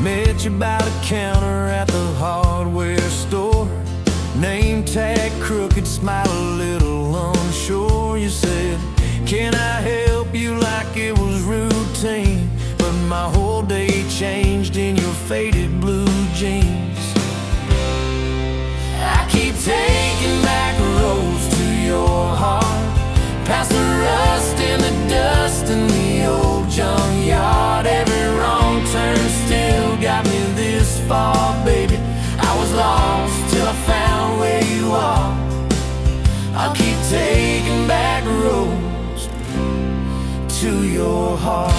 Met you by the counter at the hardware store. Name tag crooked, smile a little unsure. You said, can I help you, like it was routine. But my whole day changed in your faded blue jeans. I keep taking back roads to your heart, past the rust and the dust in the old junkyard. Every wrong turn still got me this far, baby. I was lost till I found where you are. I'll keep taking back roads to your heart.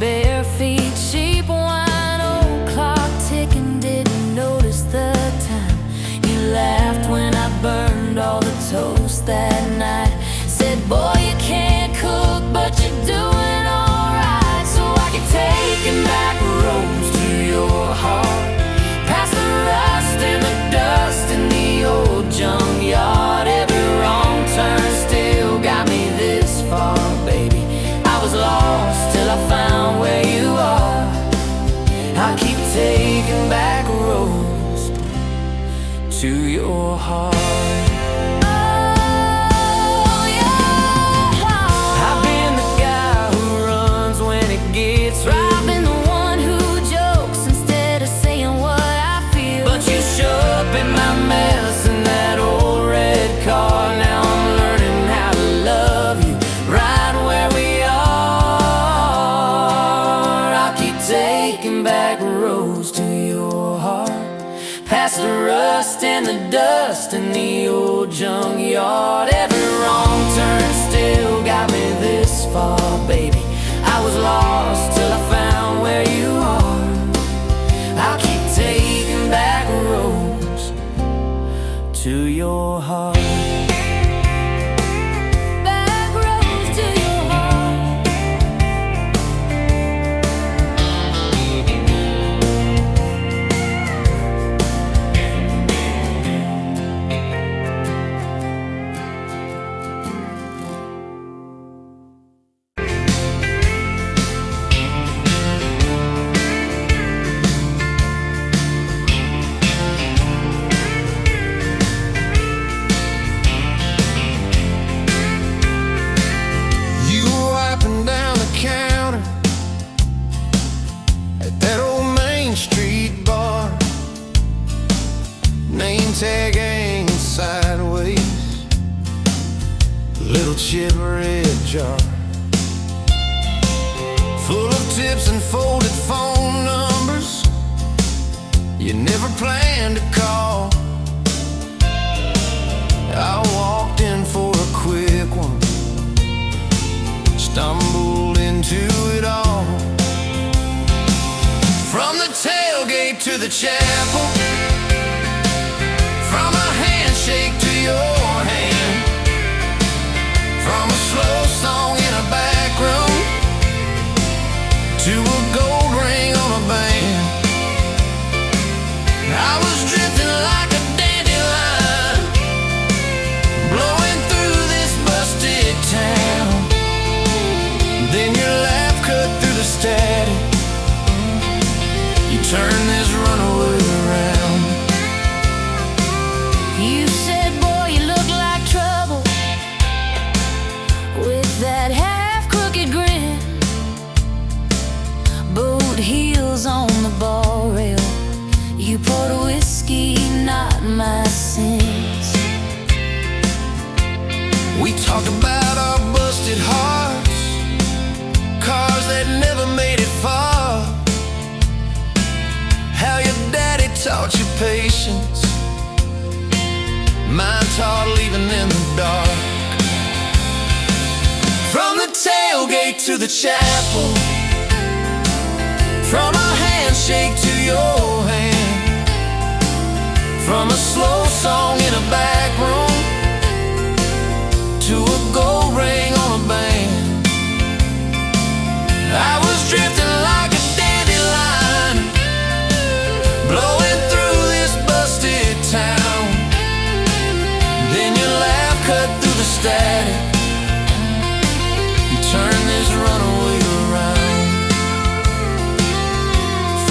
Bare feet, cheap wine, old clock ticking, didn't notice the time. You laughed when I burned all the toast that night. Said, boy, you can't cook, but you're doing alright. So I keep taking back roads to your heart, past the rust and the dust in the old junkyard. Every wrong turn still got me this far, baby. I was lost till I found where you are. I keep taking back roads to your heart. Oh, your heart. I've been the guy who runs when it gets real. I've been the one who jokes instead of saying what I feel. But you show up in my mess in that old red car. Now I'm learning how to love you right where we are. Taking back roads to your heart, past the rust and the dust in the old junkyard. Every wrong turn still got me this far, baby. I was lost till I found where you are. I'll keep taking back roads to your heart. Tag hanging sideways, little chip red jar full of tips and folded phone numbers you never planned to call. I walked in for a quick one, stumbled into it all. From the tailgate to the chapel, from a handshake to your hand, from a slow song in a back room to a gold ring on a band. I was drifting like a dandelion, blowing through this busted town. Then your laugh cut through the static. You turned this runaway around. You said, boy, you look like trouble, with that half-crooked grin, boot heels on the bar rail. You poured whiskey, not my sins. We talked about our busted hearts, cars that never made it far, how your daddy taught you patience, mine taught leaving in the dark. From the tailgate to the chapel, from a handshake to your hand, from a slow song in a back room to a gold ring on a band. I was drifting like a dandelion, blowing through this busted town. cut through the static and turn this runaway around.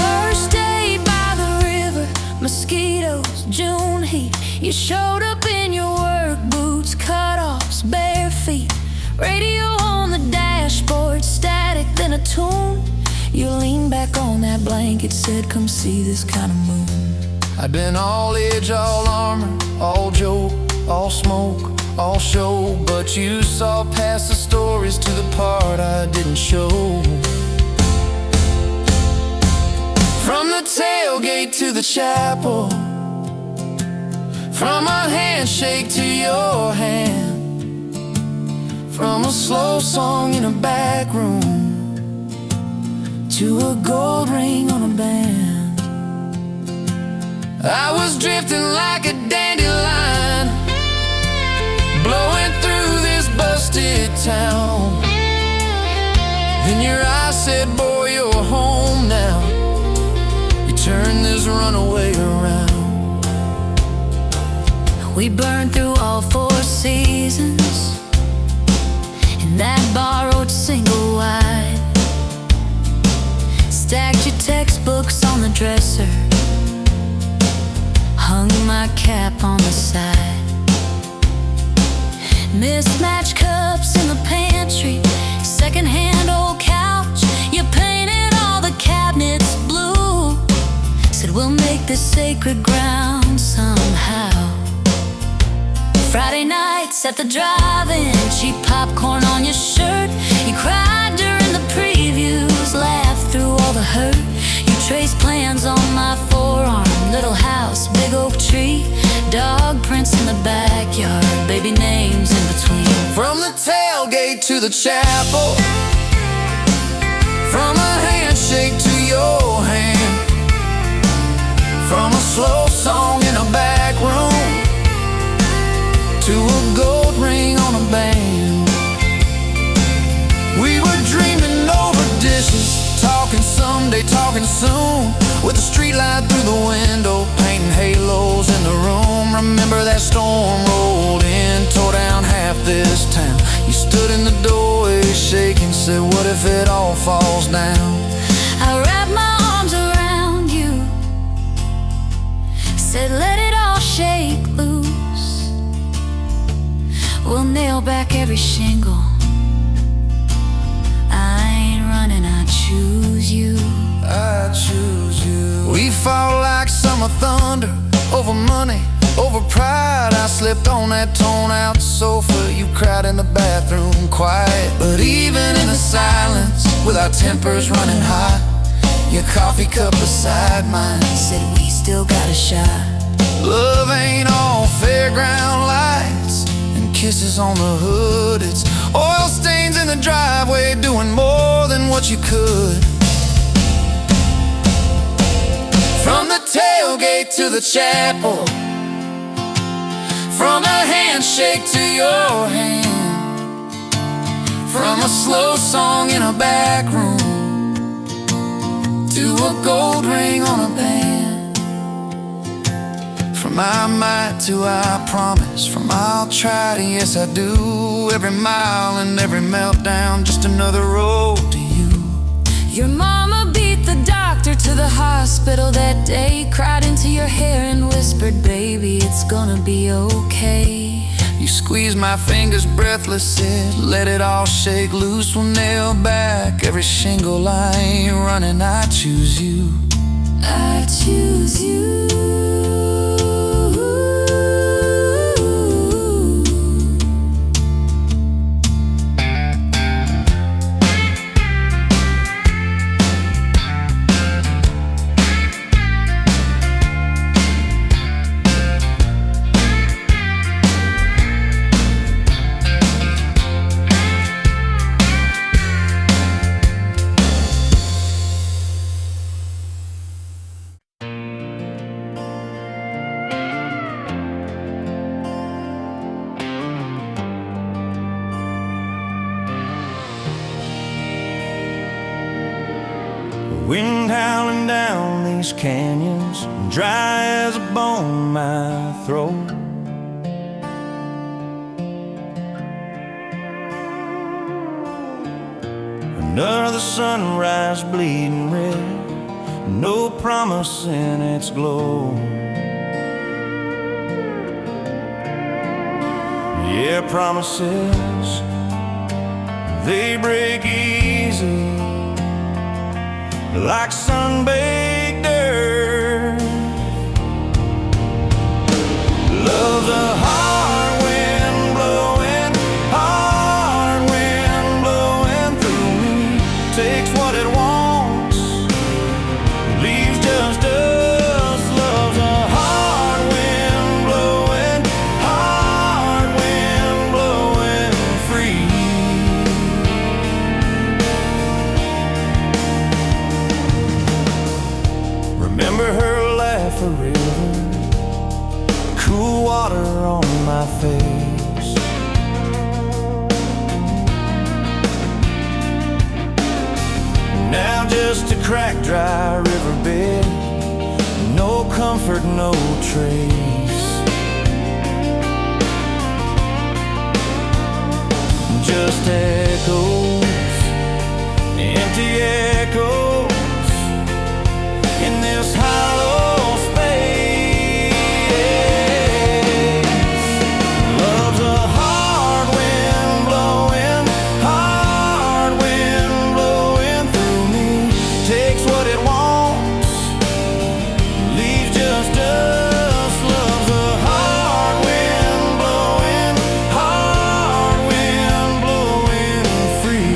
First day by the river, mosquitoes, June heat. You showed up in your work boots, cutoffs, bare feet. Radio on the dashboard, static, then a tune. You leaned back on that blanket, said, come see this kind of moon. I'd been all edge, all armor, all joke, all smoke, all show, but you saw past the stories to the part I didn't show. From the tailgate to the chapel, from a handshake to your hand, from a slow song in a back room to a gold ring on a band. I was drifting like a dandelion, blowing through this busted town. Then your eyes said, boy, you're home now. You turned this runaway around. We burned through all 4 seasons in that borrowed single wide. Stacked your textbooks on the dresser, hung my cap on the side. Mismatched cups in the pantry, secondhand old couch. You painted all the cabinets blue, said we'll make this sacred ground somehow. Friday nights at the drive-in, cheap popcorn on your shirt. You cried during the previews, laughed through all the hurt. You traced plans on my forearm, little house, big oak tree, dog prints in the backyard, baby names in between. From the tailgate to the chapel, from a handshake to your hand, from a slow song in a back room to a gold ring on a band. We were dreaming over dishes, talking someday, talking soon, with the street light through the window, painting halos in the room. Remember that storm rolled in, tore down half this town. You stood in the doorway shaking, said, what if it all falls down? I wrapped my arms around you, said let it all shake loose. We'll nail back every shingle. I ain't running, I choose you. I choose you. We fought like summer thunder, over money, over pride. I slept on that torn-out sofa, you cried in the bathroom quiet. But even in the silence, with our tempers running hot, your coffee cup beside mine Said we still got a shot. love ain't all fairground lights and kisses on the hood. It's oil stains in the driveway, doing more than what you could. From the tailgate to the chapel, from a handshake to your hand, from a slow song in a back room to a gold ring on a band. From I might to I promise, from I'll try to yes I do. Every mile and every meltdown, just another road to you. Your mama beat the doctor to the hospital that day, cried into your hair and whispered, baby, it's gonna be okay. You squeezed my fingers breathless, said, let it all shake loose. We'll nail back every shingle. I ain't running, I choose you. I choose you. Wind howling down these canyons, dry as a bone in my throat. the sunrise bleeding red, no promise in its glow. Yeah, promises, they break easy like sun-baked earth. Love's a hard wind blowing, hard wind blowing through me. Takes what it wants, leaves just dust. Love's a hard wind blowing, hard wind blowing free. Remember her laugh, a river, cool water on my face. Now just a cracked, dry riverbed, no comfort, no trace. Just echoes, empty echoes in this hollow space. Love's a hard wind blowing, hard wind blowing through me. Takes what it wants, leaves just dust. Love's a hard wind blowing, hard wind blowing free.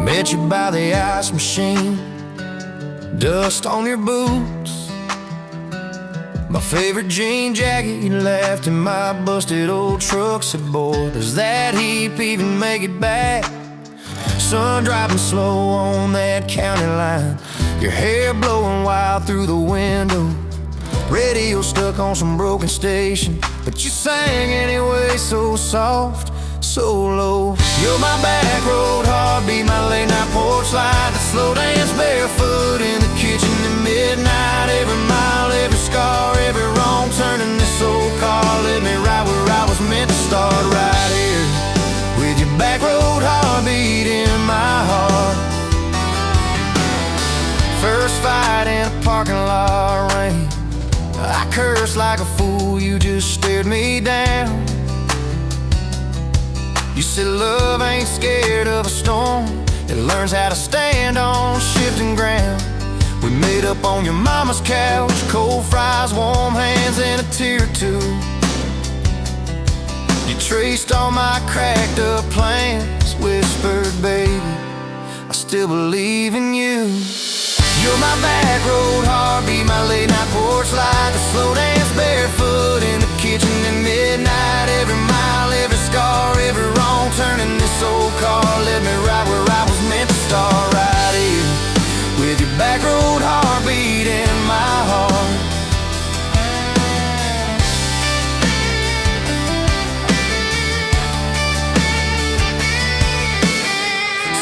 Met you by the ice machine, dust on your boots, my favorite jean jacket you left in my busted old truck. Said, boy, does that heap even make it back? Sun driving slow on that county line, your hair blowing wild through the window. Radio stuck on some broken station, but you sang anyway, so soft, so low. You're my back road heartbeat, my late night porch light, the slow dance barefoot in the kitchen at midnight. Every mile, every scar, every wrong turn in this old car led me right where I was meant to start, right here with your back road heartbeat in my heart. First fight in a parking lot rain, I cursed like a fool, you just stared me down. You said love ain't scared of a storm, it learns how to stand on shifting ground. We made up on your mama's couch, cold fries, warm hands, and a tear or two. You traced all my cracked up plans, whispered, baby, I still believe in you. You're my back road heartbeat, my late night porch light, the slow dance barefoot in the kitchen at midnight. Every mile, every scar, every wrong turn in this old car led me right where I was meant to start, right here with your back road heartbeat in my heart.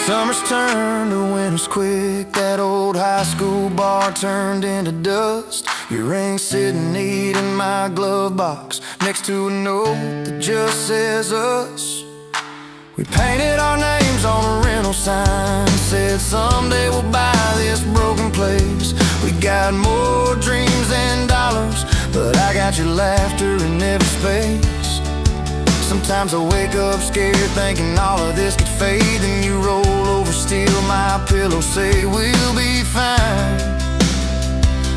Summers turned to winters quick. That old high school bar turned into dust. Your ring sitting neat in my glove box, next to a note that just says us. We painted our names on a rental sign, said someday we'll buy this broken place. We got more dreams than dollars, but I got your laughter in every space. Sometimes I wake up scared, thinking all of this could fade. Then you roll over, steal my pillow, say we'll be fine,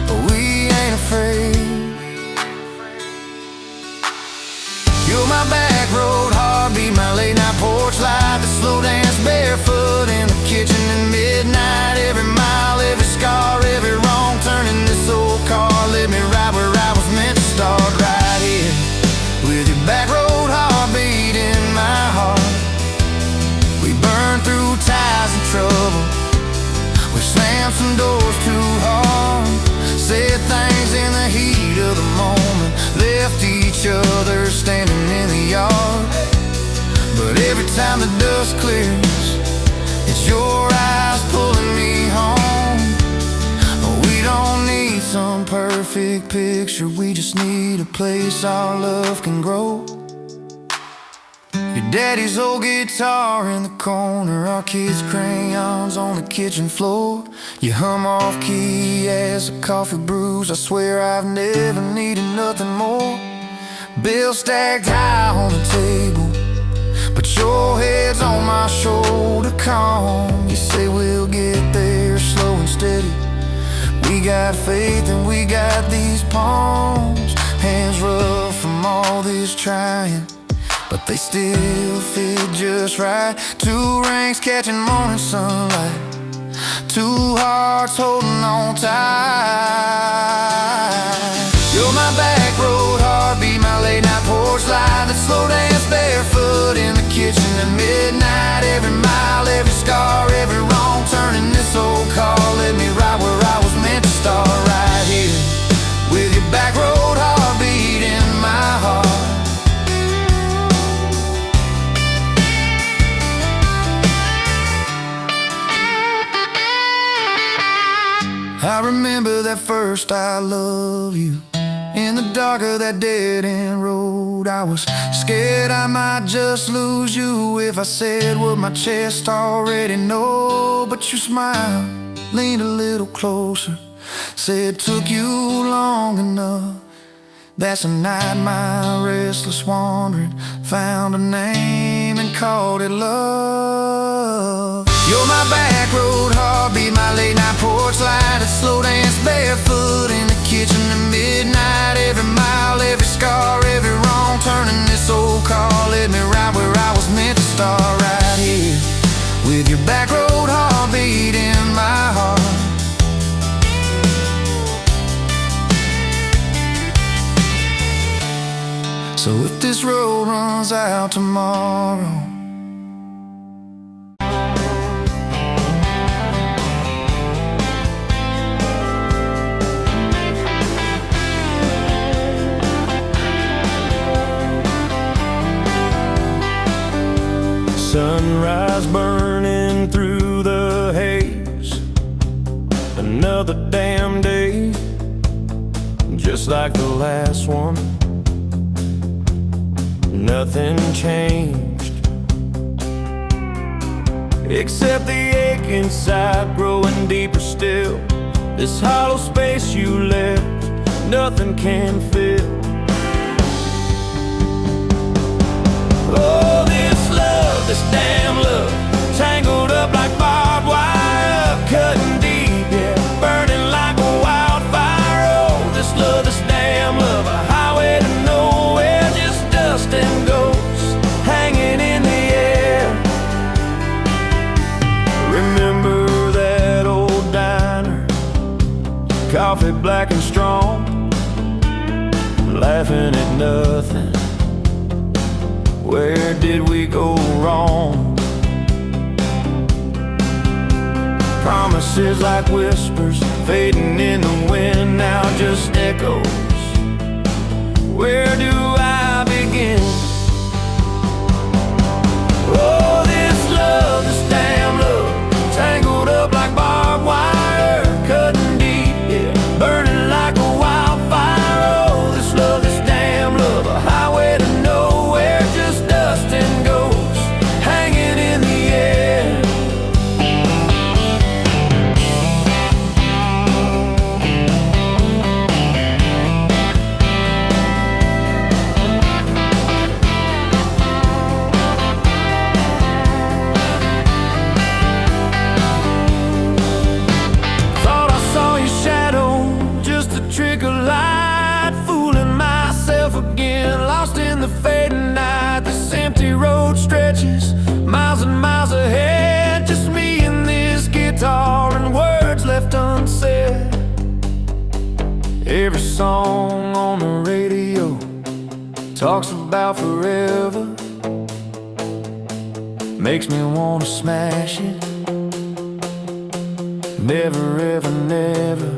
but we ain't afraid. You're my back road heartbeat, my late night porch light, the slow dance barefoot in the kitchen at midnight. Every mile, every scar, every wrong turn in this old car led me right where I was meant to start, right here with your back road heartbeat in my heart. We burned through ties and trouble, we slammed some doors too hard, said things in the heat of the moment, left each other standing in the yard. But every time the dust clears, it's your eyes pulling me home. We don't need some perfect picture, we just need a place our love can grow. Your daddy's old guitar in the corner, our kids' crayons on the kitchen floor. You hum off key as the coffee brews, I swear I've never needed nothing more. Bills stacked high on the table, but your head's on my shoulder, calm. You say we'll get there slow and steady. We got faith and we got these palms, hands rough from all this trying, but they still fit just right. Two rings catching morning sunlight, two hearts holding on tight. You're my back road heartbeat, my late night porch light, that slow dance barefoot in the kitchen at midnight. Every mile, every scar, every wrong turn in this old car led me right where I was meant to start, right here with your back road heartbeat in my heart. I remember that first I love you, in the dark of that dead-end road. I was scared I might just lose you if I said what my chest already know. But you smiled, leaned a little closer, said took you long enough. That's the night my restless wandering found a name and called it love. You're my back road heartbeat, my late night porch light, that slow dance barefoot in the kitchen at midnight. Every mile, every scar, every wrong turn in this old car led me right where I was meant to start, right here with your back road heartbeat in my heart. So if this road runs out tomorrow, sunrise burning through the haze, another damn day, just like the last one. Nothing changed, except the ache inside growing deeper still. This hollow space you left, nothing can fill. Oh, this love, this damn love, tangled up like barbed wire, cutting deep, yeah, burning like a wildfire. Oh, this love, this damn love, a highway to nowhere, just dust and ghosts hanging in the air. Remember that old diner, coffee black and strong, laughing at nothing. Where did we go wrong? Promises like whispers fading in the wind, now just echoes. Where do I begin? Oh, this love, this damn love, Every song on the radio talks about forever. Makes me wanna smash it. Never, ever, never.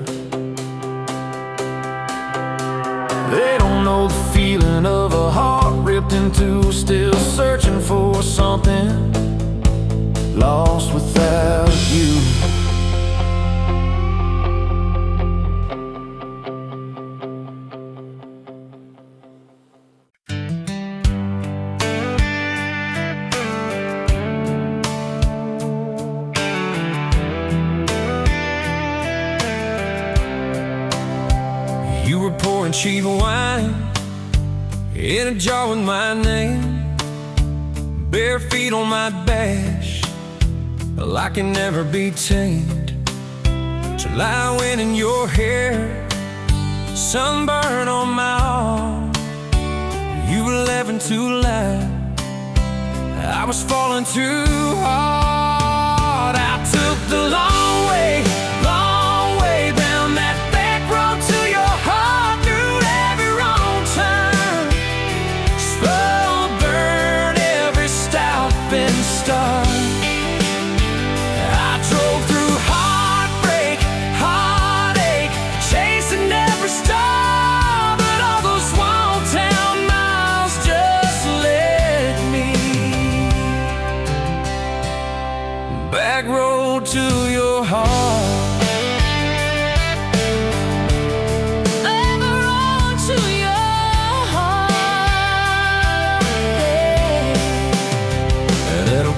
They don't know the feeling of a heart ripped in two, still searching for something, lost without you. You were pouring cheap wine in a jar with my name, bare feet on my dash, well, I can never be tamed. July wind in your hair, sunburn on my arm. You were laughing too loud, I was falling too hard. I took the long way down that back road to your heart, through every wrong turn, slow burn every stop and start. I drove through heartbreak, heartache, chasing every star, but all those small town miles just led me back road to your heart.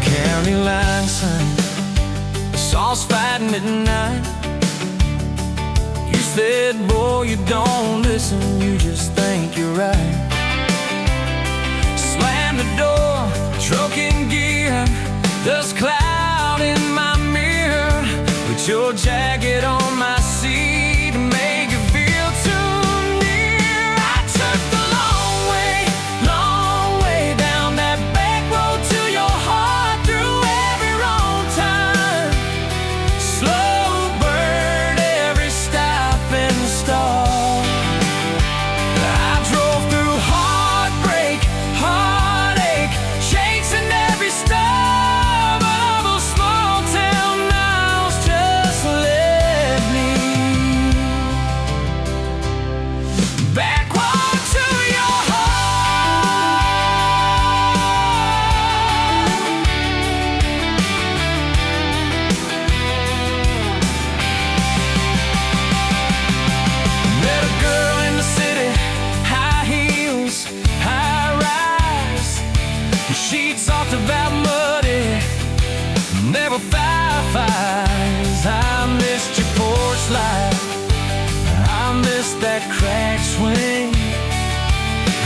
County line sign, the saws fighting at night. You said, boy, you don't listen, you just think you're right. Slam the door, truck in gear, dust cloud in my mirror. Put your jacket on my seat to make it feel too near. I took the long way down that back road to your heart. She talked about muddy, never fireflies. I missed your porch light, I missed that cracked swing,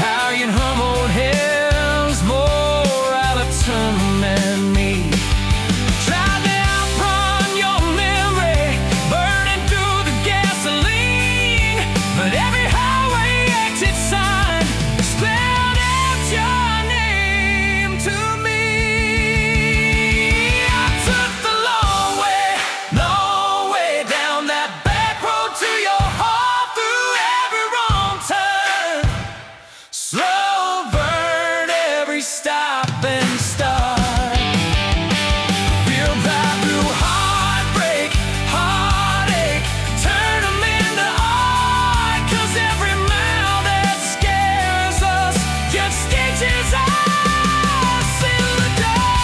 how you'd hum old hymns more out of tune than me. Tried to outrun your memory, burning through the gasoline, but every highway exit sign spelled out your name to me. I took the long way down that back road to your heart, through every wrong turn, slow burn every stop and start. Feel that through heartbreak, heartache, turn them into art, 'cause every mile that scares us just stitches us in the dark.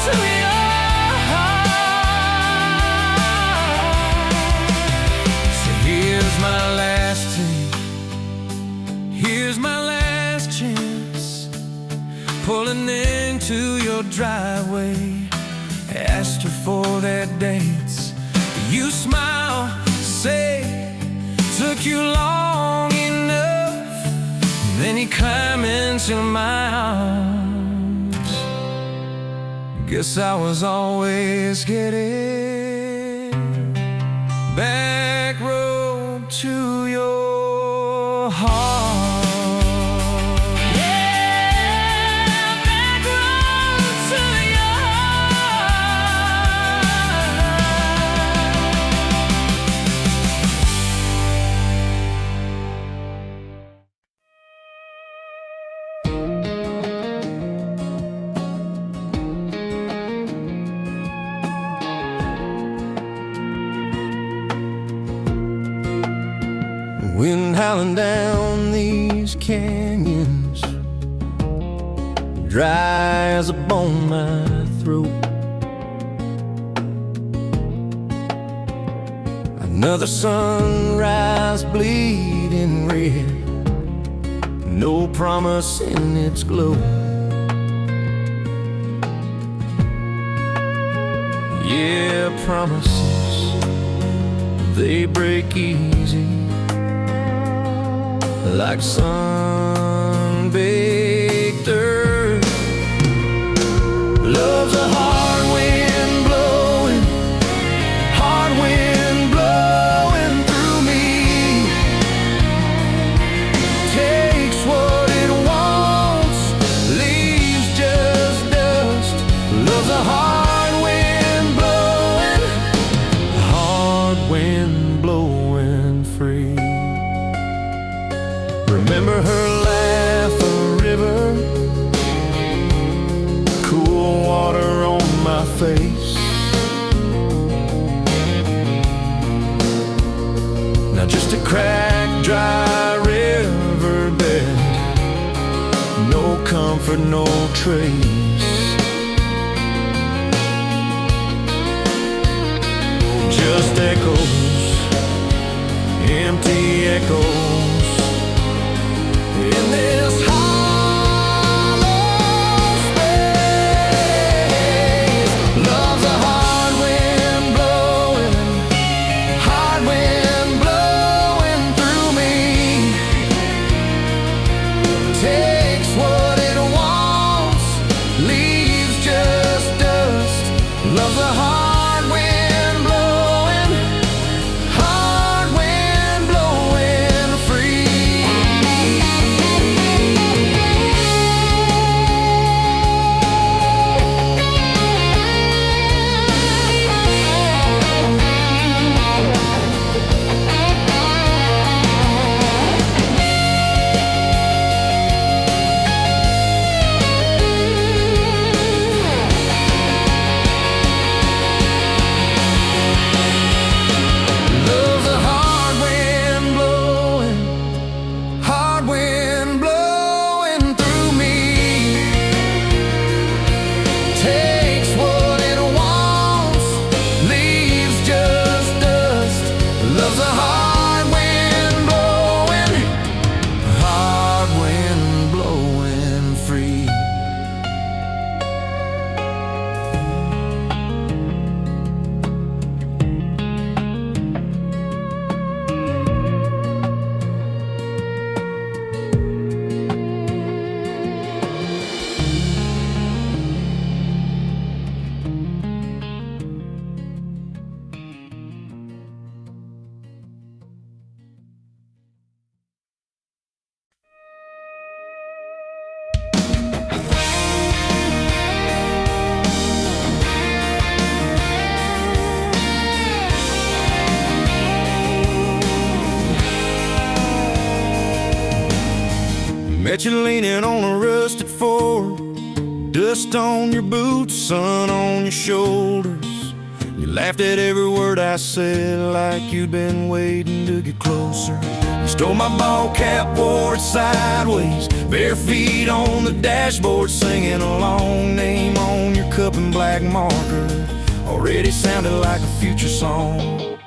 To your heart. So here's my last take, here's my last chance, pulling into your driveway. Asked her for their dates, you smile, say, took you long enough. Then you climb into my arms. Guess I was always getting back road to your heart. Yeah, back road to your heart. wind howling down these canyons, dry as a bone in my throat. Another sunrise bleeding red, no promise in its glow. Yeah, promises, they break easy, like sun-baked earth. Love's a hard wind blowing, hard wind blowing through me. Takes what it wants, leaves just dust. Love's a hard wind blowing free. Remember her laugh, a river, cool water on my face. Now just a cracked, dry riverbed, no comfort, no trace. Just echoes, empty echoes in this hollow space. Love's a hard wind blowing through me. Takes what it wants, leaves just dust. Love's a hard wind blowing free. Love's a hard wind blowing through me. Takes what it wants, leaves just dust. Love's a hard wind blowing free. Met you leaning on a rusted Ford, dust on your boots, sun on your shoulders. You laughed at every word I said, like you'd been waiting to get closer. You stole my ball cap, wore it sideways, bare feet on the dashboard, singing a long name on your cup in black marker. Already sounded like a future song.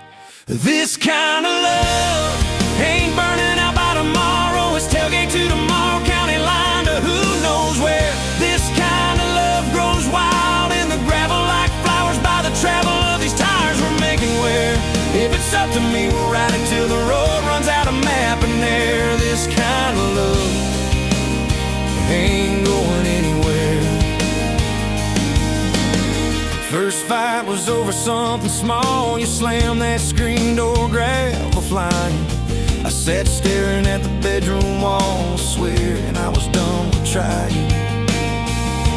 This kind of love ain't burning out by tomorrow. It's tailgate to tomorrow, county line to who knows where. This kind of love grows wild in the gravel like flowers by the travel of these tires we're making wear. If it's up to me, we'll ride it till the road runs out of map and air. This kind of love ain't going anywhere. First fight was over something small. You slammed that screen door, gravel flying. I sat staring at the bedroom wall, swearing I was done with trying.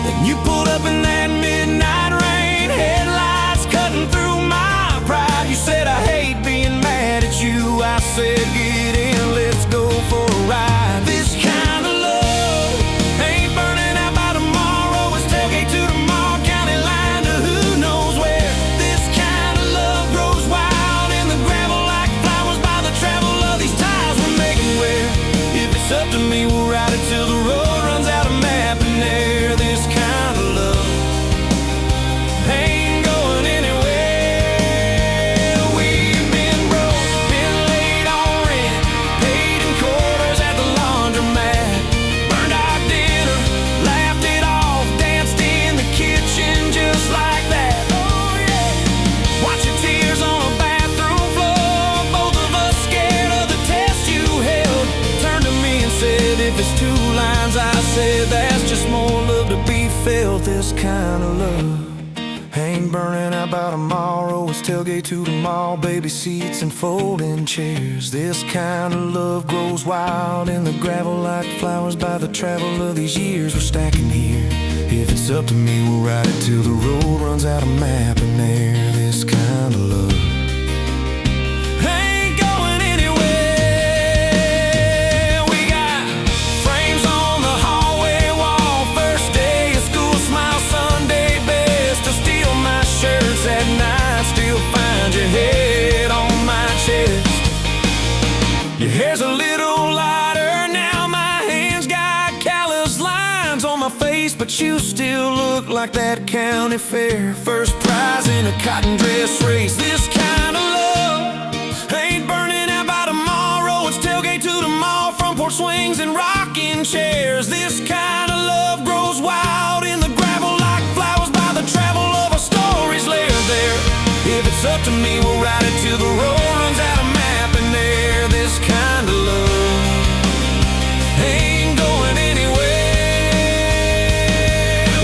Then you pulled up in that midnight rain, headlights cutting through my pride. You said, I hate being mad at you. I said, get in, let's go for a ride. This kind of love ain't burning out by tomorrow. It's tailgate to tomorrow, county line to who knows where. This kind of love grows wild in the gravel like flowers by the travel of these tires we're making felt this kind of love. Ain't burning out by tomorrow, it's tailgate to the mall, baby seats and folding chairs. This kind of love grows wild in the gravel like flowers by the travel of these years we're stacking here. If it's up to me, we'll ride it till the road runs out of map and air. This kind of love ain't going anywhere. We got frames on the hallway wall, first day of school, smile Sunday best. To steal my shirts at night, still find your head on my chest. Your hair's a little lighter now, my hands got callous lines on my face, but you still look like that county fair first prize in a cotton dress race. This kind of love ain't burning out by tomorrow, it's tailgate to the mall, front porch swings and rocking chairs. This kind of love grows wild in the gravel like flowers by the travel of our stories layered there. If it's up to me, we'll ride it till the road runs out of map and air. This kind of love ain't going anywhere.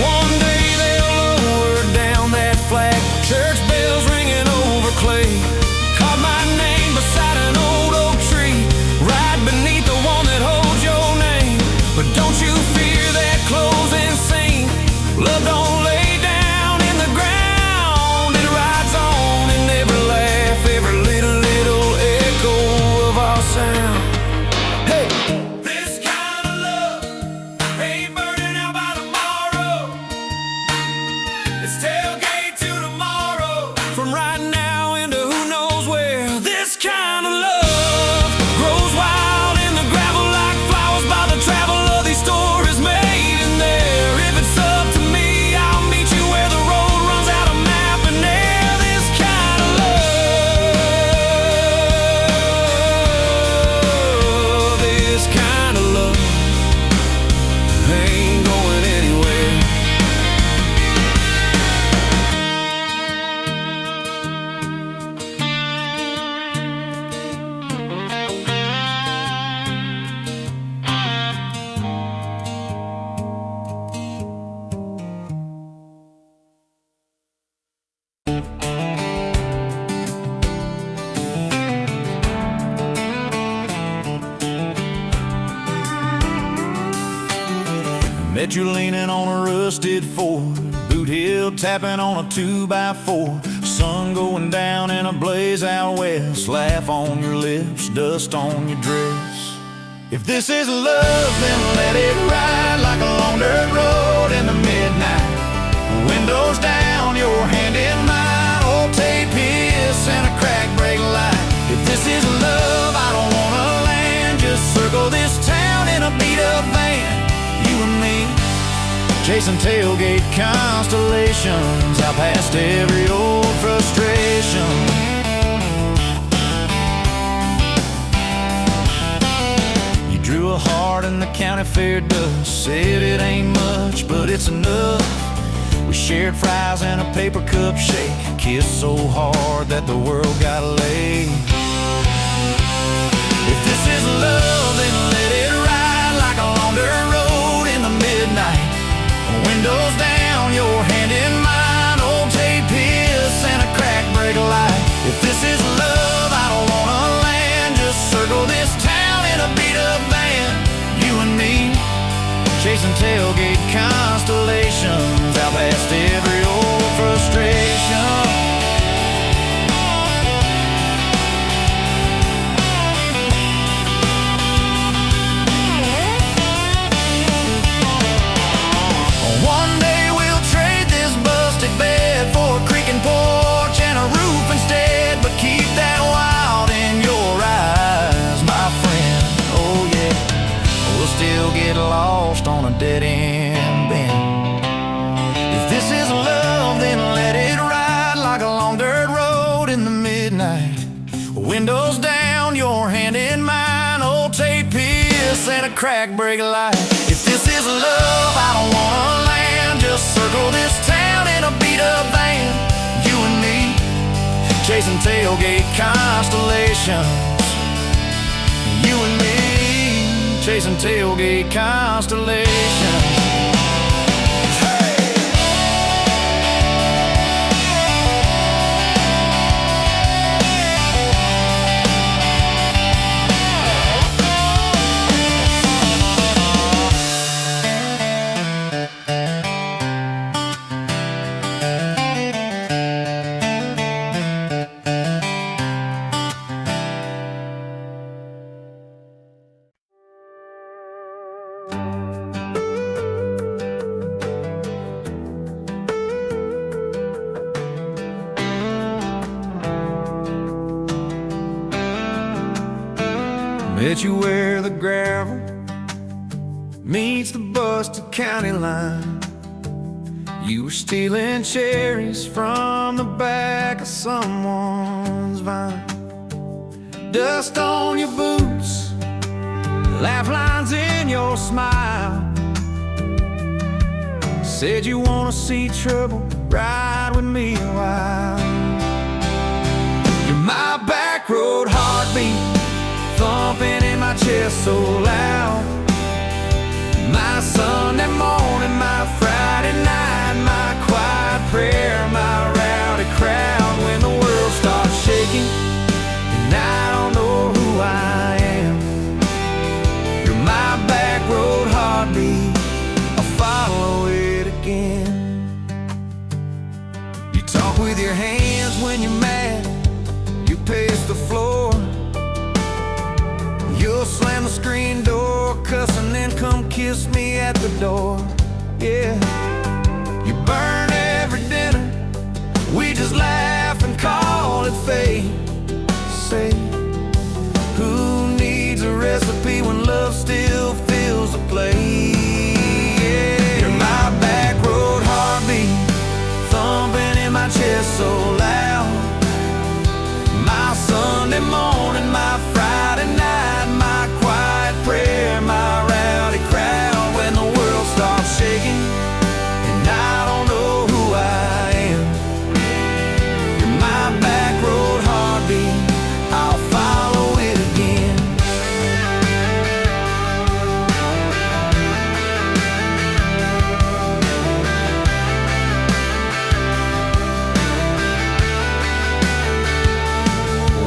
One day they'll lower down that flag, church bells ringing over clay. Carve my name beside an old oak tree, right beneath the one that holds your name. But don't you fear that closing scene, love don't lay down in the ground, it rides on in every laugh, every little echo of our sound. Hey! This kind of love ain't burning out by tomorrow, it's tailgate to tomorrow, from right now into who knows where. This kind of love grows wild in the gravel like flowers by the travel of these stories made in there. If it's up to me, I'll meet you where the road runs out of map and air. This kind of love, this kind of love ain't going anywhere. Met you leaning on a rusted Ford, boot heel tapping on a 2x4. Sun going down in a blaze out west, laugh on your lips, dust on your dress. If this is love, then let it ride like a long dirt road in the midnight. Windows down, your hand in mine, old tape hiss and a crack brake light. If this is love, I don't wanna land, just circle this town in a beat-up van. You and me, chasing tailgate constellations, out past every old frustration. You drew a heart in the county fair dust, said it ain't much, but it's enough. We shared fries and a paper cup shake, kissed so hard that the world got laid. If this is love, then let it ride like a long dirt road in the midnight. Windows down, your hand in mine, old tape hiss and a crack brake light. If this is love, I don't wanna land, just circle this town in a beat-up van. You and me, chasing tailgate constellations, out past every old frustration. One day we'll trade this busted bed for a creaking porch and a roof instead, but keep that wild in your eyes, my friend. Oh yeah, we'll still get lost on a dead-end bend. If this is love, then let it ride like a long dirt road in the midnight. Windows down, your hand in mine, old tape hiss and a crack brake light. If this is love, I don't wanna land, just circle this town in a beat-up van. You and me, chasing tailgate constellations. You and me, chasing tailgate constellations. Hey! Met you where the gravel meets the busted county line. You were stealing cherries from the back of someone's vine. Dust on your boots, laugh lines in your smile. Said you wanna see trouble, ride with me a while. You're my back road heartbeat, thumping in my chest so loud. My Sunday morning, my Friday night, my quiet prayer, my rowdy crowd. When the world starts shaking and I don't know who I am, you're my back road heartbeat, I'll follow it again. You talk with your hands when you're mad, you pace the floor. You'll slam the screen door, cuss, and then come kiss me at the door. Yeah, you burn every dinner, we just laugh and call it fate. Say, who needs a recipe when love still fills the plate? Yeah, you're my back road heartbeat, thumping in my chest so loud. My Sunday morning, my Friday night, my quiet prayer, my rowdy crowd. When the world starts shaking and I don't know who I am, you're my back road heartbeat, I'll follow it again.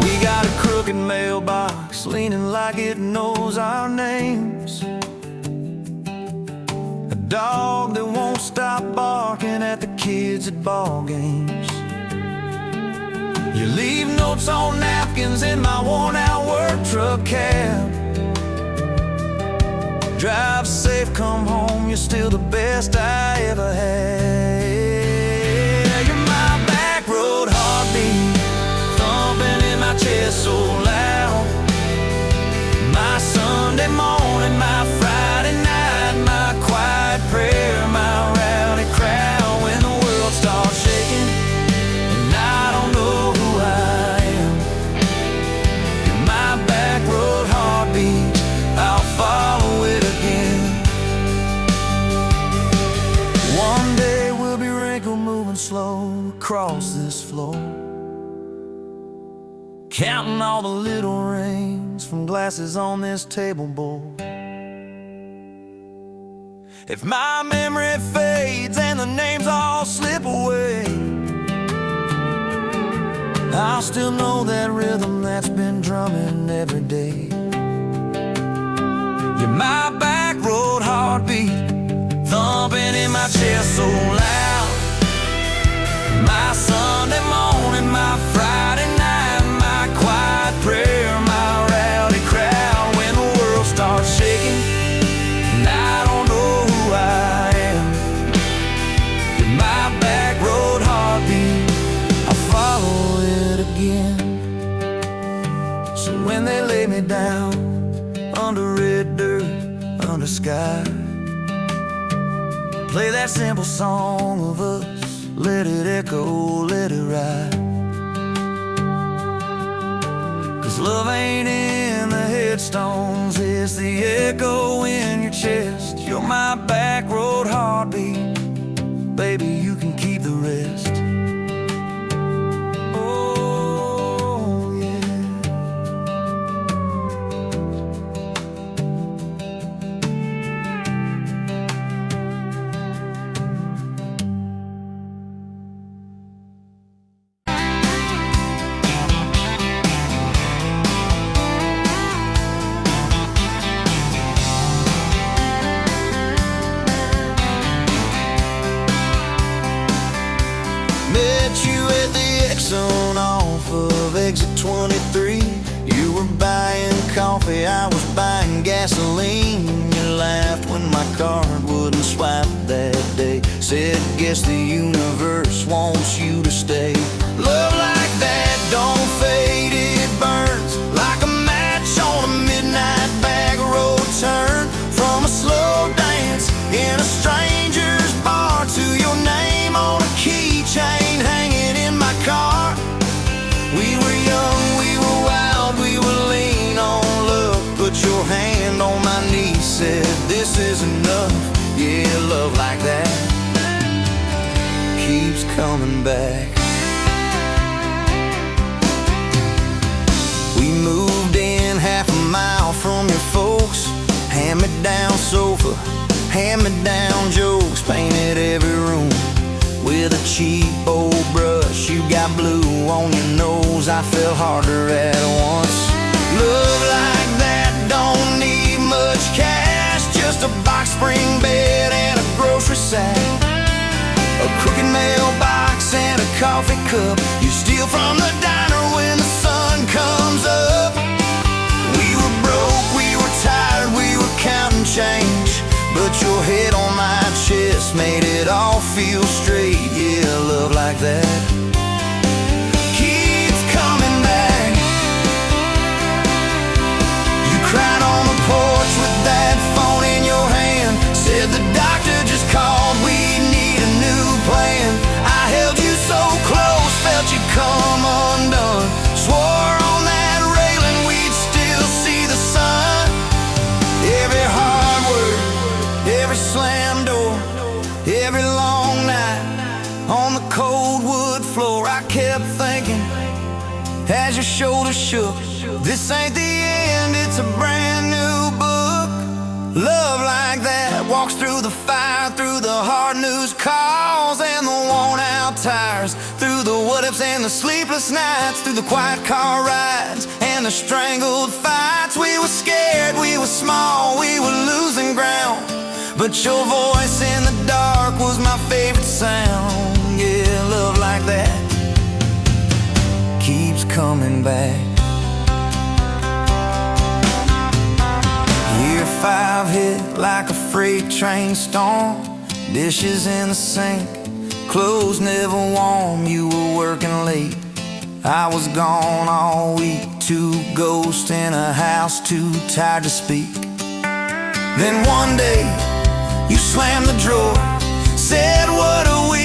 We got a crooked mailbox leaning like it knows our names, a dog that won't stop barking at the kids at ball games. You leave notes on napkins in my worn-out work truck cab. Drive safe, come home, you're still the best I ever had. You're my back road heartbeat, thumping in my chest so loud. My Sunday morning, my Friday night, my quiet prayer, my rowdy crowd. When the world starts shaking and I don't know who I am, you're my back road heartbeat, I'll follow it again. One day we'll be wrinkled, moving slow across this floor, counting all the little rings from glasses on this table board. If my memory fades and the names all slip away, I'll still know that rhythm that's been drumming every day. You're my back road heartbeat, thumping in my chest so loud. My Sunday morning, my Friday night, my quiet prayer, my rowdy crowd. When the world starts shaking and I don't know who I am, you're my back road heartbeat, I'll follow it again. So when they lay me down under red dirt, under sky, play that simple song of us, let it echo, let it ride. 'Cause love ain't in the headstones, it's the echo in your chest. You're my back road heartbeat, baby, you can keep the rest. Oh, yeah. Off of exit 23, you were buying coffee, I was buying gasoline. You laughed when my card wouldn't swipe that day, said guess the universe wants you to stay. Love like that don't fade, it burns like a match on a midnight stranger's bar to your name on a keychain hanging in my car. We were young, we were wild, we were lean on love. Put your hand on my knee, said this is enough. Yeah, love like that keeps coming back. We moved in half a mile from your folks. Hand-me-down sofa, hand-me-down jokes. Painted every room with a cheap old brush. You got blue on your nose, I fell harder at once. Love like that don't need much cash, just a box spring bed and a grocery sack, a crooked mailbox and a coffee cup you steal from the diner when the sun comes up. We were broke, we were tired, we were counting change, but your head on my chest made it all feel straight. Yeah, love like that keeps coming back. You cried on the porch with that phone in your hand, said the doctor just called, we need a new plan. I held you so close, felt you come undone, swore on that railing we'd still see the sun. Every hard word, every slam door, every long night on the cold wood floor, I kept thinking as your shoulders shook, this ain't the end, it's a brand new book. Love like that walks through the fire, through the hard news calls and the worn out tires, through the what ifs and the sleepless nights, through the quiet car rides and the strangled fights. We were scared, we were small, we were losing ground, but your voice in the dark was my favorite sound. Yeah, love like that keeps coming back. Year 5 hit like a freight train storm, dishes in the sink, clothes never warm. You were working late, I was gone all week. 2 ghosts in a house, too tired to speak. Then one day you slammed the drawer, said what are we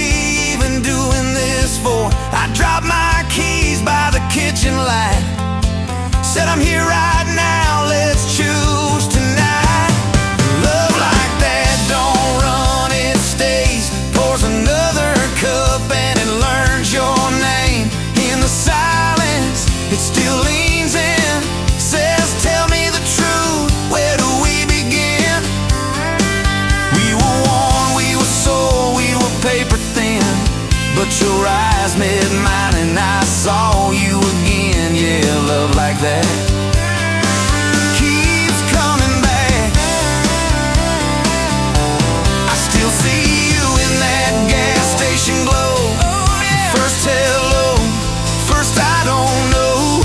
even doing this for? I dropped my keys by the kitchen light, said I'm here right now, let's choose tonight. Love like that don't run, it stays, pours another cup and it learns your name. In the silence it still leans in, says tell me the truth, where do we begin? We were worn, we were sore, we were paper thin, but your eyes met mine and I saw you again. Yeah, love like that keeps coming back. I still see you in that gas station glow. First hello, first I don't know.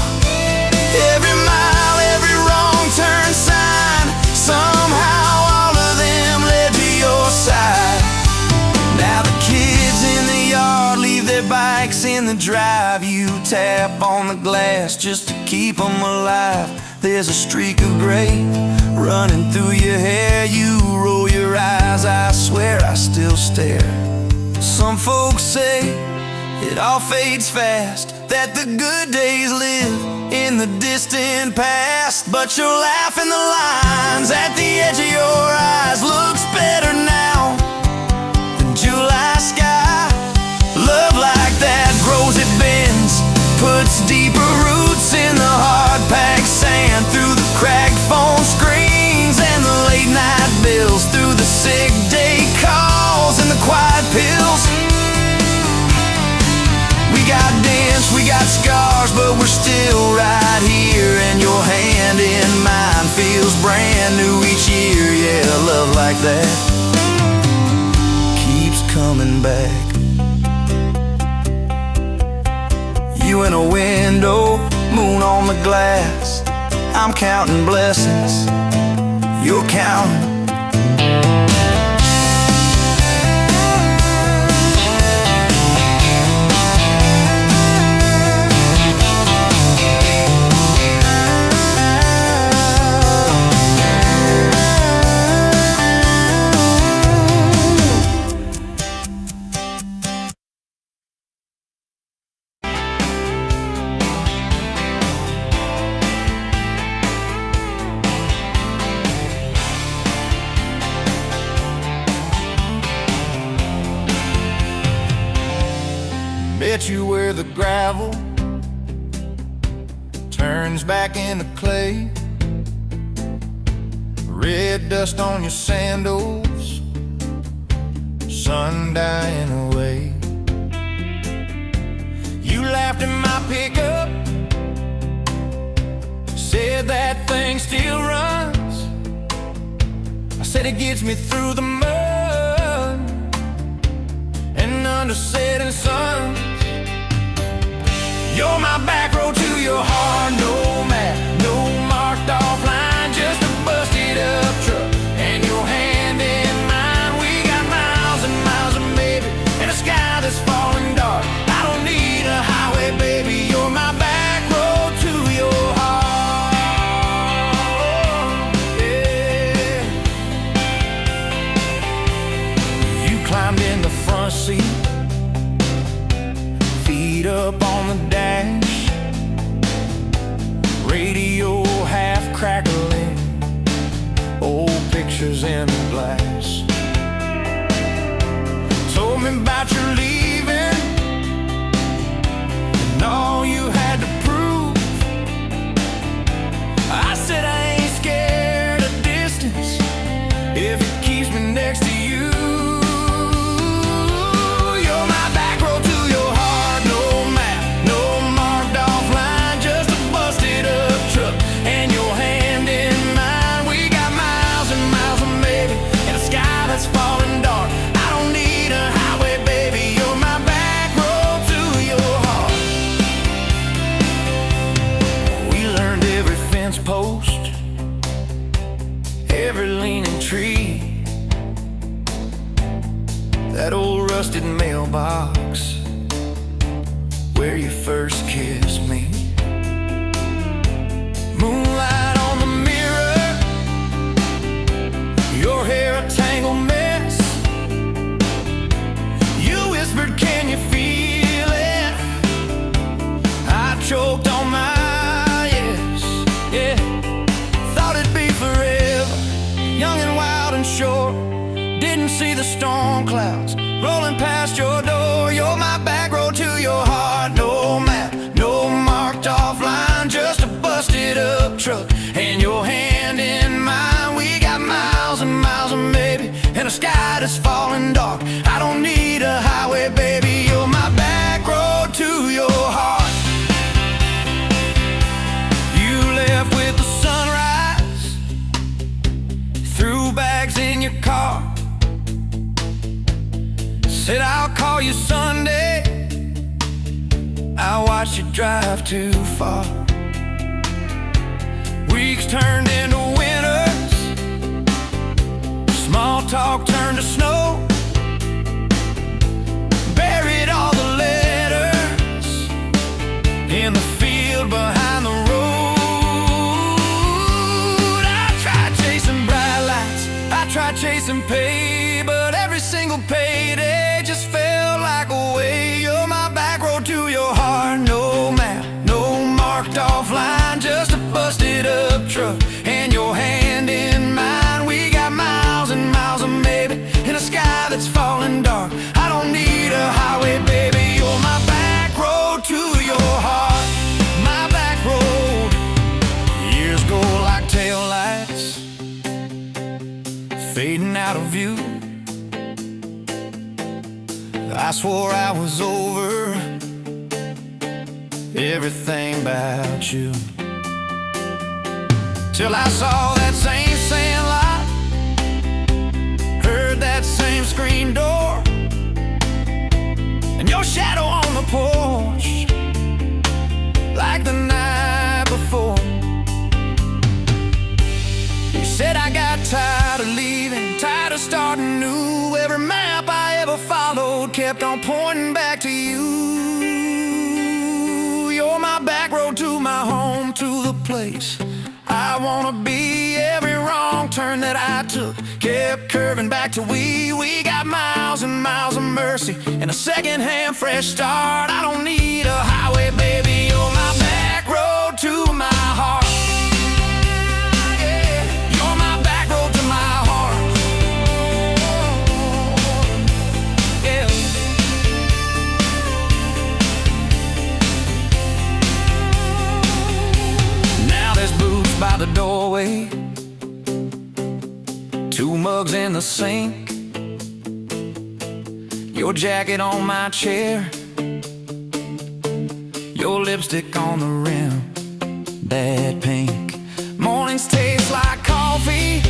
Every mile, every wrong turn sign, somehow all of them led to your side. Now the kids in the yard leave their bikes in the drive. You tap on the glass just to keep them alive. There's a streak of gray running through your hair. You roll your eyes, I swear I still stare. Some folks say it all fades fast, that the good days live in the distant past, but your laugh in the lines at the edge of your eyes looks better now than July sky. Love like that grows, it bends, puts deeper roots in the hard-packed sand, through the cracked phone screens and the late-night bills, through the sick day calls and the quiet pills. We got dents, we got scars, but we're still right here, and your hand in mine feels brand new each year. Yeah, love like that keeps coming back. You in a window, moon on the glass, I'm counting blessings, you're counting. bet you where the gravel turns back into clay, red dust on your sandals, sun dying away. You laughed at my pickup, said that thing still runs. I said it gets me through the mud and under setting suns. You're my back road to your heart, no map, no marked off line, just a busted up truck and your hand in mine. We got miles and miles of maybe and a sky that's falling dark. I don't need a highway, baby, you're my back road to your heart. Yeah. You climbed in the front seat, feet up on the dash, radio half crackling, old pictures in the glass. Told me about your leaving and all you had to prove. I said I ain't scared of distance if it keeps me next to you. Post, every leaning tree, that old rusted mailbox where you first kissed me. Moonlight on the mirror, your hair a tangled mess. You whispered, can you feel it? I choked on my young and wild and short, didn't see the storm clouds rolling past your door. You're my back road to your heart, no map, no marked off line, just a busted up truck and your hand in mine. We got miles and miles of maybe and a sky that's falling dark. I don't need a highway, baby, you're my back road to your heart. You left with the sunrise, threw bags in your car, said I'll call you Sunday. I watched you drive too far. Weeks turned into winters, small talk turned to snow. Buried all the letters in the field behind the road. I tried chasing bright lights, I tried chasing pay, but every single payday just felt like a way. You're my back road to your heart, no map, no marked off line, just a busted up truck and your hand in mine. We got miles and miles of maybe in a sky that's falling dark. I don't need a highway, baby, you're my back road to your heart. My back road. Years go like taillights, fading out of view. I swore I was over everything about you, till I saw that same sand lot, heard that same screen door, and your shadow on the porch like the night before. You said I got tired of leaving, tired of starting new. Every map I ever followed kept on pointing back to you. You're my back road to my home, to the place I wanna be. Every wrong turn that I took kept curving back to we got miles and miles of mercy and a second-hand fresh start. I don't need a highway, baby, you're my back road to my heart. Yeah, you're my back road to my heart. Yeah. coffee, 2 mugs in the sink, your jacket on my chair, your lipstick on the rim, that pink. Mornings taste like coffee,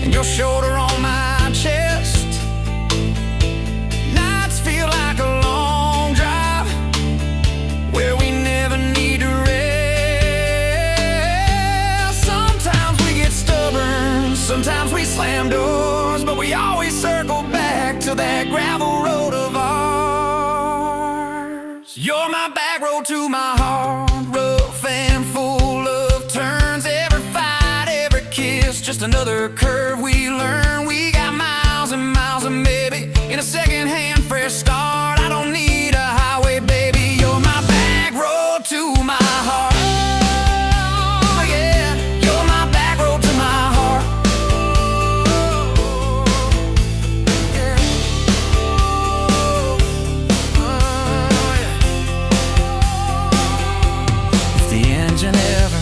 and your shoulder on my chest. Nights feel like a long drive where we never need to rest. Sometimes we get stubborn, sometimes we slam doors, but we always circle back to that gravel road of ours. You're my back road to my heart, rough and full of turns. Every fight, every kiss, just another curve we learn. We got miles and miles and maybe in a second-hand fresh start. I don't need a highway, baby. You're my back road to my heart. Oh, yeah. You're my back road to my heart. Yeah. Oh, yeah. If the engine ever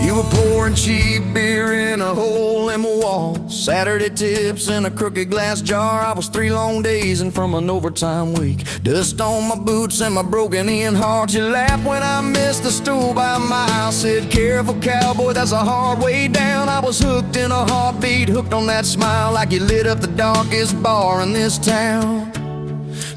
You were pouring cheap beer in a hole in the wall, Saturday tips in a crooked glass jar. I was 3 long days and from an overtime week, dust on my boots and my broken-in heart. You laughed when I missed the stool by a mile, said, "Careful, cowboy, that's a hard way down." I was hooked in a heartbeat, hooked on that smile, like you lit up the darkest bar in this town.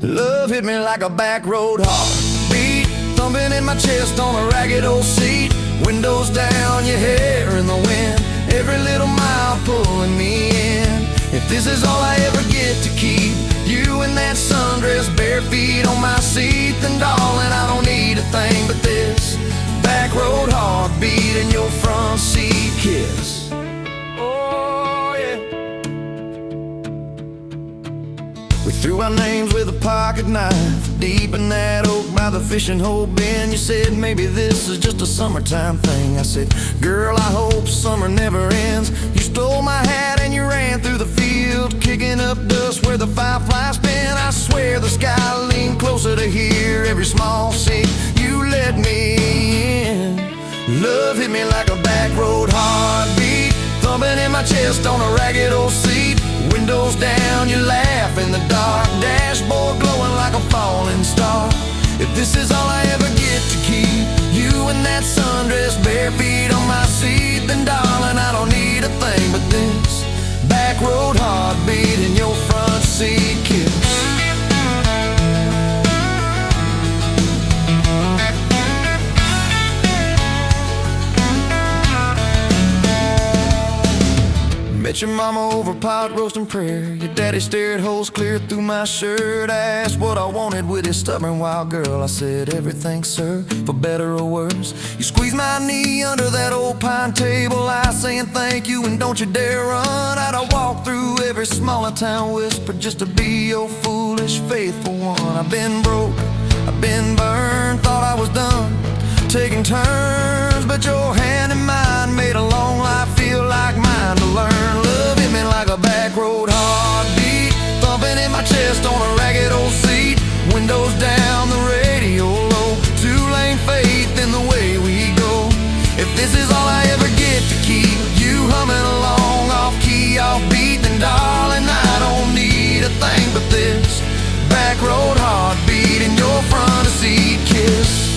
Love hit me like a back road heartbeat, thumping in my chest on a ragged old seat. Windows down, your hair in the wind, every little mile pulling me in. If this is all I ever get to keep, you in that sundress, bare feet on my seat, then darling, I don't need a thing but this back road heartbeat and your front seat kiss. Oh yeah. We threw our names with a pocket knife deep in that oak by the fishing hole bin. You said maybe this is just a summertime thing. I said, girl, I hope summer never ends. You stole my hat and you ran through the field, kicking up dust where the fireflies spin. I swear the sky leaned closer to hear every small seat you let me in. Love hit me like a back road heartbeat, thumping in my chest on a ragged old seat. Windows down, you laugh in the dark, dashboard glowing like a falling star. If this is all I ever get to keep, you in that sundress, bare feet on my seat, then darling, I don't need a thing but this back road heartbeat and your front seat kiss. Met your mama over pot roasting prayer. Your daddy stared holes clear through my shirt. I asked what I wanted with his stubborn wild girl. I said everything, sir, for better or worse. You squeezed my knee under that old pine table, I saying thank you and don't you dare run. I'd have walked through every smaller town whisper just to be your foolish, faithful one. I've been broke, I've been burned, thought I was done taking turns, but your hand in mine made a long life feel like mine to learn. Love hit me like a back road heartbeat, thumping in my chest on a ragged old seat. Windows down, the radio low, 2-lane faith in the way we go. If this is all I ever get to keep, you humming along off key, off beat, then darling, I don't need a thing but this back road heartbeat and your front seat kiss.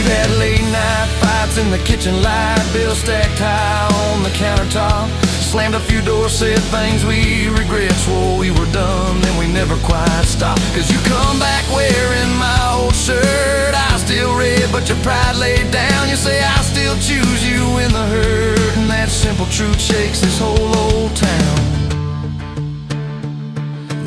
Had late night fights in the kitchen light, bill stacked high on the countertop. Slammed a few doors, said things we regret, swore we were done, then we never quite stopped. Cause you come back wearing my old shirt, I still red but your pride laid down. You say I still choose you in the hurt, and that simple truth shakes this whole old town.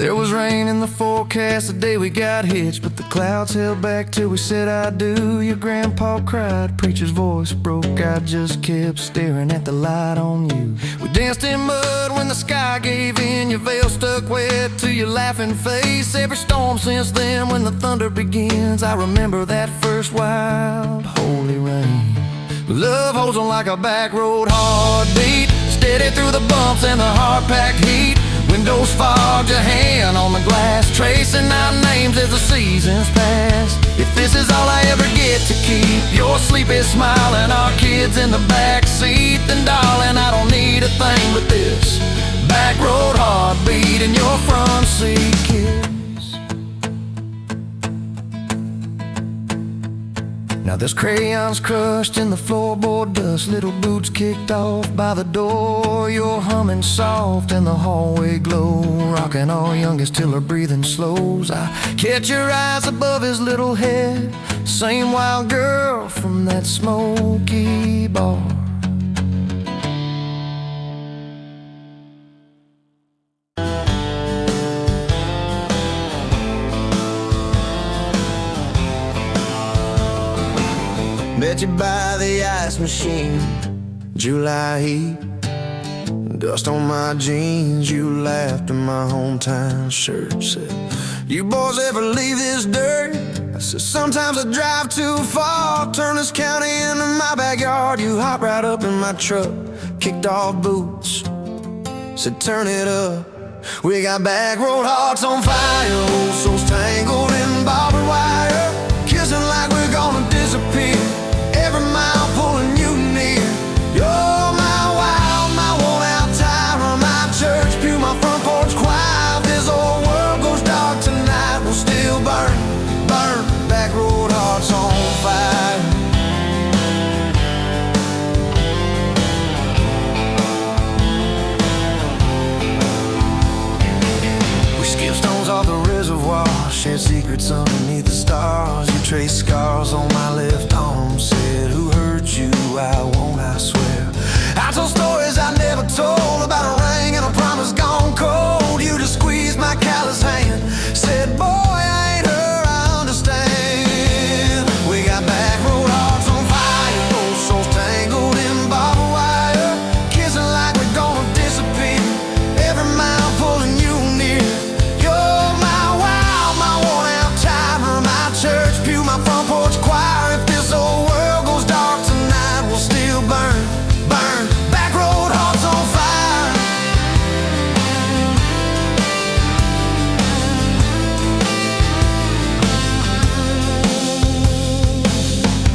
There was rain in the forecast the day we got hitched, but the clouds held back till we said I do. Your grandpa cried, preacher's voice broke, I just kept staring at the light on you. We danced in mud when the sky gave in, your veil stuck wet to your laughing face. Every storm since then, when the thunder begins, I remember that first wild holy rain. Love holds on like a back road heartbeat, steady through the bumps and the hard-packed heat. Windows fogged, your hand on the glass, tracing our names as the seasons pass. If this is all I ever get to keep, your sleepy smile and our kids in the backseat, then darling, I don't need a thing but this back road heartbeat and your front seat kiss. Now there's crayons crushed in the floorboard dust, little boots kicked off by the door. You're humming soft in the hallway glow, rocking our youngest till her breathing slows. I catch your eyes above his little head, same wild girl from that smoky bar. Met you by the ice machine, July heat, dust on my jeans. You laughed in my hometown shirt, said, "You boys ever leave this dirt?" I said, "Sometimes I drive too far, turn this county into my backyard." You hopped right up in my truck, kicked off boots, said, "Turn it up." We got back road hearts on fire, old souls tangled in barbed wire, kissing like we're gonna disappear, every mile pulling you near. You're my wild, my worn-out tire, my church pew, my front porch choir. If this old world goes dark tonight, we'll still burn, burn, back road hearts on fire. We skipped stones off the reservoir, shared secrets underneath the stars. You traced scars on my left arm, said, "Who hurt you? I won't, I swear." I told stories I never told, about a ring and a promise gone cold. You just squeezed my callous hand, said, "Boy, I ain't her, I understand." We got back road hearts on fire, old souls tangled in barbed wire, kissing like we're gonna disappear, every mile pulling you near. You're my wild, my worn-out timer, my church pew, my front porch choir. If this old world goes dark tonight, we'll still burn, burn, back road hearts on fire.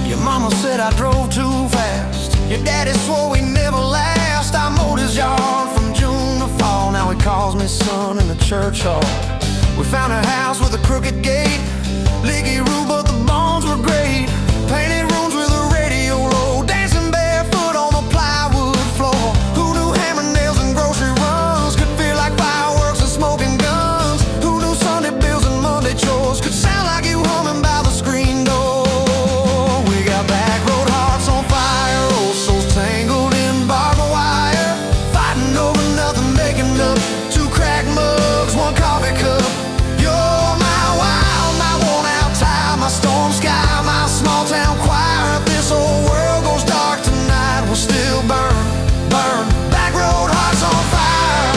Your mama said I drove too fast, your daddy swore we never last. I mowed his yard from June to fall, now he calls me son in the church hall. We found a house with a crooked gate, leaky roof but the bones were great, painted rooms with a radio low, dancing barefoot on the plywood floor. Who knew hammer nails and grocery runs could feel like fireworks and smoking guns? Who knew Sunday bills and Monday chores could sound like you humming by the screen door? We got back road hearts on fire, old souls tangled in barbed wire, fighting over nothing, making up two cracked mugs, one coffee cup. You're my wild, my worn-out tire, my storm sky, my small-town choir. If this old world goes dark tonight, we'll still burn, burn, back road hearts on fire.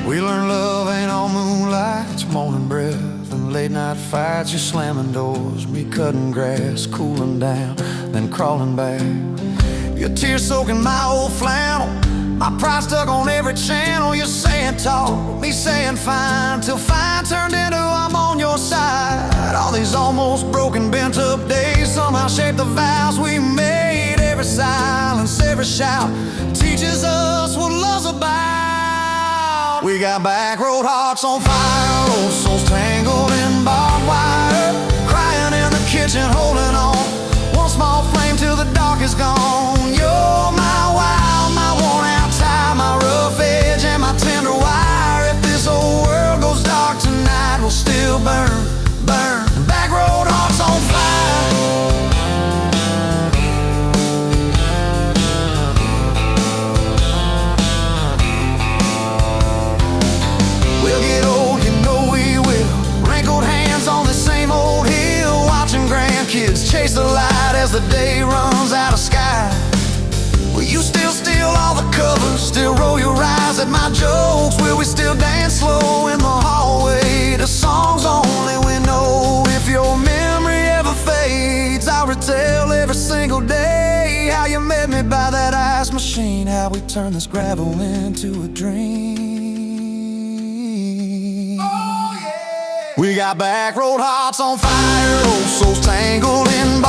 We learned love ain't all moonlight, it's morning breath and late-night fights. You're slamming doors, me cutting grass, cooling down, then crawling back. Your tears soaking my old flannel, my pride stuck on every channel. You're saying talk, me saying fine, till fine turned into I'm on your side. All these almost broken, bent up days somehow shaped the vows we made. Every silence, every shout teaches us what love's about. We got back road hearts on fire, old souls tangled in barbed wire, crying in the kitchen, holding on, one small flame till the dark is gone. You're my wild, my worn-out tire, my rough edge and my tender wire. If this old world goes dark tonight, we'll still burn, burn, back road hearts on fire. kids chase the light as the day runs out of sky. Will you still steal all the covers, still roll your eyes at my jokes? Will we still dance slow in the hallway to songs only we know? If your memory ever fades, I'll retell every single day how you met me by that ice machine, how we turned this gravel into a dream. Oh, yeah. We got back road hearts on fire, old souls tangled in